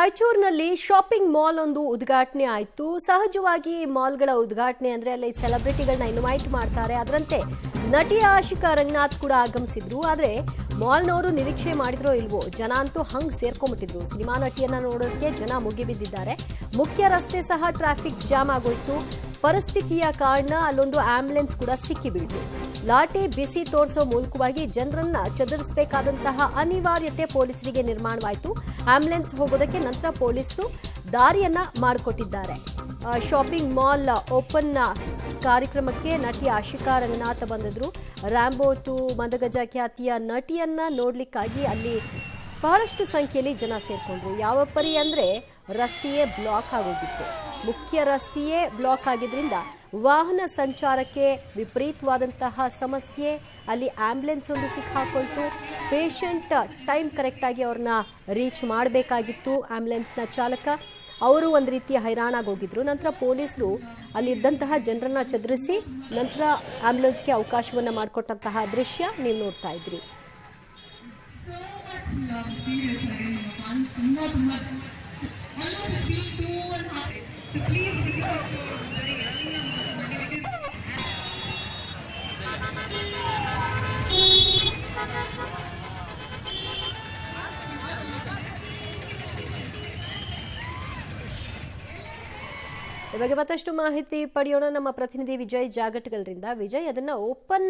ರಾಯಚೂರಿನಲ್ಲಿ shopping mall ಒಂದು ಉದ್ಘಾಟನೆ ಆಯಿತು. ಸಹಜವಾಗಿ ಮಾಲ್ಗಳ ಉದ್ಘಾಟನೆ ಅಂದ್ರೆ ಅಲ್ಲಿ ಸೆಲೆಬ್ರಿಟಿಗಳನ್ನ ಇನ್ವೈಟ್ ಮಾಡ್ತಾರೆ. ಅದರಂತೆ ನಟಿ ಆಶಿಕಾ ರಂಗನಾಥ್ ಕೂಡ ಆಗಮಿಸಿದ್ರು. ಆದ್ರೆ ಮಾಲ್ನವರು ನಿರೀಕ್ಷೆ ಮಾಡಿದ್ರೋ ಇಲ್ವೋ, ಜನ ಅಂತೂ ಹಂಗ್ ಸೇರ್ಕೊಂಡ್ಬಿಟ್ಟಿದ್ರು. ಸಿನಿಮಾ ನಟಿಯನ್ನ ನೋಡೋದಕ್ಕೆ ಜನ ಮುಗಿಬಿದ್ದಿದ್ದಾರೆ. ಮುಖ್ಯ ರಸ್ತೆ ಸಹ ಟ್ರಾಫಿಕ್ ಜಾಮ್ ಆಗೋಯ್ತು. ಪರಿಸ್ಥಿತಿಯ ಕಾರಣ ಅಲ್ಲೊಂದು ಆಂಬ್ಯುಲೆನ್ಸ್ ಕೂಡ ಸಿಕ್ಕಿಬೀಳ್ತು. ಲಾಠಿ ಬಿಸಿ ತೋರಿಸೋ ಮೂಲಕವಾಗಿ ಜನರನ್ನ ಚದುರಿಸಬೇಕಾದಂತಹ ಅನಿವಾರ್ಯತೆ ಪೊಲೀಸರಿಗೆ ನಿರ್ಮಾಣವಾಯಿತು. ಆಂಬ್ಯುಲೆನ್ಸ್ ಹೋಗೋದಕ್ಕೆ ನಂತರ ಪೊಲೀಸರು ದಾರಿಯನ್ನ ಮಾಡಿಕೊಟ್ಟಿದ್ದಾರೆ. ಶಾಪಿಂಗ್ ಮಾಲ್ ಓಪನ್ ಕಾರ್ಯಕ್ರಮಕ್ಕೆ ನಟಿ ಆಶಿಕಾ ರಂಗನಾಥ್ ಬಂದಿದ್ರು. ರ್ಯಾಂಬೋ 2 ಮಂದಗಜ ಖ್ಯಾತಿಯ ನಟಿಯನ್ನ ನೋಡ್ಲಿಕ್ಕಾಗಿ ಅಲ್ಲಿ ಬಹಳಷ್ಟು ಸಂಖ್ಯೆಯಲ್ಲಿ ಜನ ಸೇರ್ಕೊಂಡ್ರು. ಯಾವ ಪರಿ ಅಂದ್ರೆ ರಸ್ತೆಯೇ ಬ್ಲಾಕ್ ಆಗೋಗಿತ್ತು. ಮುಖ್ಯ ರಸ್ತೆಯೇ ಬ್ಲಾಕ್ ಆಗಿದ್ರಿಂದ ವಾಹನ ಸಂಚಾರಕ್ಕೆ ವಿಪರೀತವಾದಂತಹ ಸಮಸ್ಯೆ. ಅಲ್ಲಿ ಆಂಬ್ಯುಲೆನ್ಸ್ ಒಂದು ಸಿಕ್ಕಾಕೊಳ್ತು. ಪೇಷಂಟ್ ಟೈಮ್ ಕರೆಕ್ಟಾಗಿ ಅವ್ರನ್ನ ರೀಚ್ ಮಾಡಬೇಕಾಗಿತ್ತು. ಆಂಬ್ಯುಲೆನ್ಸ್ನ ಚಾಲಕ ಅವರು ಒಂದು ರೀತಿಯ ಹೈರಾಣಾಗೋಗಿದ್ರು. ನಂತರ ಪೊಲೀಸರು ಅಲ್ಲಿದ್ದಂತಹ ಜನರನ್ನ ಚದುರಿಸಿ ನಂತರ ಆಂಬ್ಯುಲೆನ್ಸ್ಗೆ ಅವಕಾಶವನ್ನು ಮಾಡಿಕೊಟ್ಟಂತಹ ದೃಶ್ಯ ನೀವು ನೋಡ್ತಾ ಇದ್ರಿ. ಈ ಬಗ್ಗೆ ಮತ್ತಷ್ಟು ಮಾಹಿತಿ ಪಡೆಯೋಣ ನಮ್ಮ ಪ್ರತಿನಿಧಿ ವಿಜಯ್ ಜಾಗಟಗಲ್ರಿಂದ. ವಿಜಯ್, ಅದನ್ನ ಓಪನ್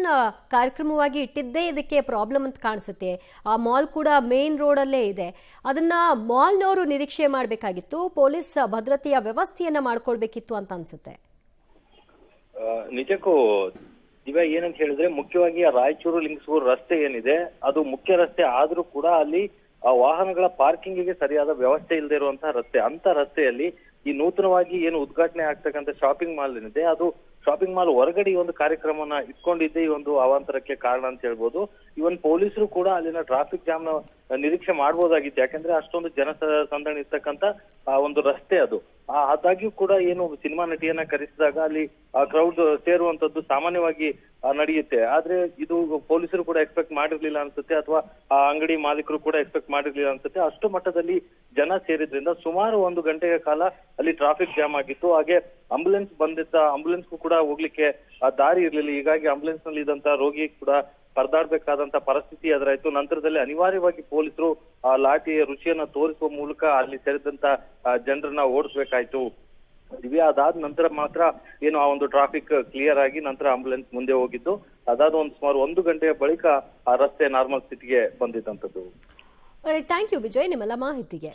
ಕಾರ್ಯಕ್ರಮವಾಗಿ ಇಟ್ಟಿದ್ದೇ ಇದಕ್ಕೆ ಪ್ರಾಬ್ಲಮ್ ಅಂತ ಕಾಣಿಸುತ್ತೆ. ಆ ಮಾಲ್ ಕೂಡ ಮೇನ್ ರೋಡ್ ಅಲ್ಲೇ ಇದೆ. ಅದನ್ನ ಮಾಲ್ನವರು ನಿರೀಕ್ಷೆ ಮಾಡಬೇಕಾಗಿತ್ತು. ಪೊಲೀಸ್ ಭದ್ರತೆಯ ವ್ಯವಸ್ಥೆಯನ್ನ ಮಾಡ್ಕೊಳ್ಬೇಕಿತ್ತು ಅಂತ ಅನ್ಸುತ್ತೆ. ನಿಜಕ್ಕೂ ದಿವ್ಯಾ, ಏನಂತ ಹೇಳಿದ್ರೆ ಮುಖ್ಯವಾಗಿ ರಾಯಚೂರು ಲಿಂಗಸೂರು ರಸ್ತೆ ಏನಿದೆ ಅದು ಮುಖ್ಯ ರಸ್ತೆ ಆದ್ರೂ ಕೂಡ ಅಲ್ಲಿ ವಾಹನಗಳ ಪಾರ್ಕಿಂಗಿಗೆ ಸರಿಯಾದ ವ್ಯವಸ್ಥೆ ಇಲ್ಲದೆ ಇರುವಂತಹ ರಸ್ತೆ. ಅಂತ ರಸ್ತೆಯಲ್ಲಿ ಈ ನೂತನವಾಗಿ ಏನು ಉದ್ಘಾಟನೆ ಆಗ್ತಕ್ಕಂಥ ಶಾಪಿಂಗ್ ಮಾಲ್ ಏನಿದೆ ಅದು ಶಾಪಿಂಗ್ ಮಾಲ್ ಹೊರಗಡೆ ಈ ಒಂದು ಕಾರ್ಯಕ್ರಮನ ಇಟ್ಕೊಂಡಿದ್ದೆ ಈ ಒಂದು ಅವಾಂತರಕ್ಕೆ ಕಾರಣ ಅಂತ ಹೇಳ್ಬೋದು. ಇವನ್ ಪೊಲೀಸರು ಕೂಡ ಅಲ್ಲಿನ ಟ್ರಾಫಿಕ್ ಜಾಮ್ ನ ನಿರೀಕ್ಷೆ ಮಾಡಬಹುದಾಗಿತ್ತು. ಯಾಕಂದ್ರೆ ಅಷ್ಟೊಂದು ಜನ ಸಂದಣಿ ಇರ್ತಕ್ಕಂಥ ಒಂದು ರಸ್ತೆ ಅದು. ಆದಾಗ್ಯೂ ಕೂಡ ಏನು ಸಿನಿಮಾ ನಟಿಯನ್ನ ಕರೆಸಿದಾಗ ಅಲ್ಲಿ ಕ್ರೌಡ್ ಸೇರುವಂತದ್ದು ಸಾಮಾನ್ಯವಾಗಿ ನಡೆಯುತ್ತೆ. ಆದ್ರೆ ಇದು ಪೊಲೀಸರು ಕೂಡ ಎಕ್ಸ್ಪೆಕ್ಟ್ ಮಾಡಿರ್ಲಿಲ್ಲ ಅನ್ಸುತ್ತೆ, ಅಥವಾ ಆ ಅಂಗಡಿ ಮಾಲೀಕರು ಕೂಡ ಎಕ್ಸ್ಪೆಕ್ಟ್ ಮಾಡಿರ್ಲಿಲ್ಲ ಅನ್ಸುತ್ತೆ. ಅಷ್ಟು ಮಟ್ಟದಲ್ಲಿ ಜನ ಸೇರಿದ್ರಿಂದ ಸುಮಾರು 1 ಗಂಟೆಯ ಕಾಲ ಅಲ್ಲಿ ಟ್ರಾಫಿಕ್ ಜಾಮ್ ಆಗಿತ್ತು. ಹಾಗೆ ಆಂಬ್ಯುಲೆನ್ಸ್ಗೂ ಕೂಡ ಹೋಗ್ಲಿಕ್ಕೆ ದಾರಿ ಇರ್ಲಿಲ್ಲ. ಹೀಗಾಗಿ ಆಂಬ್ಯುಲೆನ್ಸ್ ನಲ್ಲಿ ಇದ್ದಂತ ರೋಗಿ ಕೂಡ ಪರದಾಡ್ಬೇಕಾದಂತ ಪರಿಸ್ಥಿತಿ ಎದುರಾಯ್ತು. ನಂತರದಲ್ಲಿ ಅನಿವಾರ್ಯವಾಗಿ ಪೊಲೀಸರು ಲಾಠಿಯ ರುಚಿಯನ್ನ ತೋರಿಸುವ ಮೂಲಕ ಅಲ್ಲಿ ಸೇರಿದಂತ ಜನರನ್ನ ಓಡಿಸ್ಬೇಕಾಯ್ತು. ದಿವ್ಯಾ, ಅದಾದ ನಂತರ ಮಾತ್ರ ಏನು ಆ ಒಂದು ಟ್ರಾಫಿಕ್ ಕ್ಲಿಯರ್ ಆಗಿ ನಂತರ ಆಂಬ್ಯುಲೆನ್ಸ್ ಮುಂದೆ ಹೋಗಿದ್ದು. ಅದಾದ ಸುಮಾರು 1 ಗಂಟೆಯ ಬಳಿಕ ಆ ರಸ್ತೆ ನಾರ್ಮಲ್ ಸ್ಥಿತಿಗೆ ಬಂದಿದ್ದಂಥದ್ದು. ಥ್ಯಾಂಕ್ ಯು ವಿಜಯ್ ನಿಮ್ಮೆಲ್ಲ ಮಾಹಿತಿಗೆ.